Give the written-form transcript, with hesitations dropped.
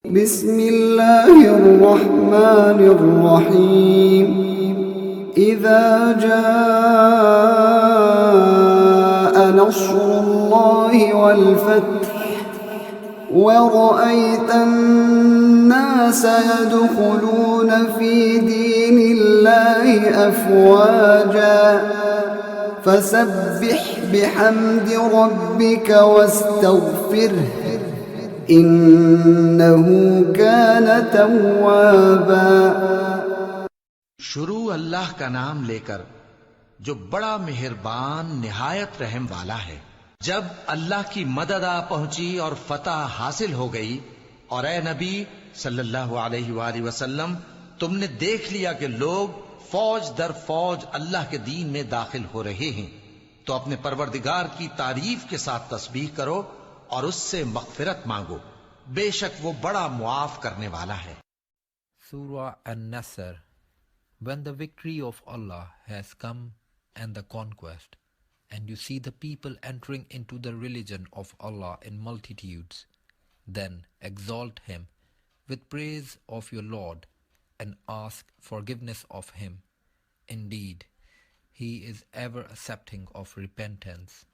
बिस्मिल्लाहिर्रहमानिर्रहीम इज़ा जाअ नस्रुल्लाहि वल फत्ह वरअयतन नास यदखुलून फी दीनिल्लाहि अफ़वाजा फसब्बिह बिहम्दि रब्बिक वस्तगफिरह इन्नहु कान तव्वाबा। शुरू अल्लाह का नाम लेकर जो बड़ा मेहरबान निहायत रहम वाला है। जब अल्लाह की मदद आ पहुंची और फतह हासिल हो गई और ए नबी सल्लल्लाहु अलैहि वसल्लम तुमने देख लिया कि लोग फौज दर फौज अल्लाह के दीन में दाखिल हो रहे हैं, तो अपने परवरदिगार की तारीफ के साथ तस्बीह करो और उससे मग़फ़िरत मांगो, बेशक वो बड़ा मुआफ करने वाला है। Surah An-Nasr. When the victory of Allah has come and the conquest, and you see the people entering into the religion of Allah in multitudes, then exalt Him with praise of your Lord and ask forgiveness of Him. Indeed, He is ever accepting of repentance.